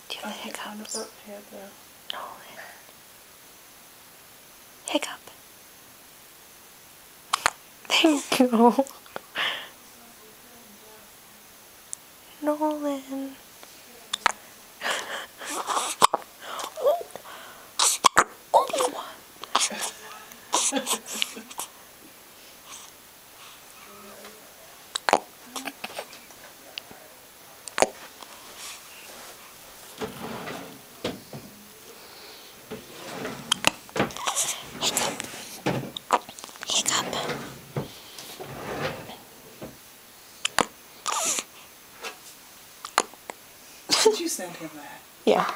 Do you have the hiccups? Nolan. Hiccup. Thank you. Nolan. Hiccup. Did you send him that? Yeah.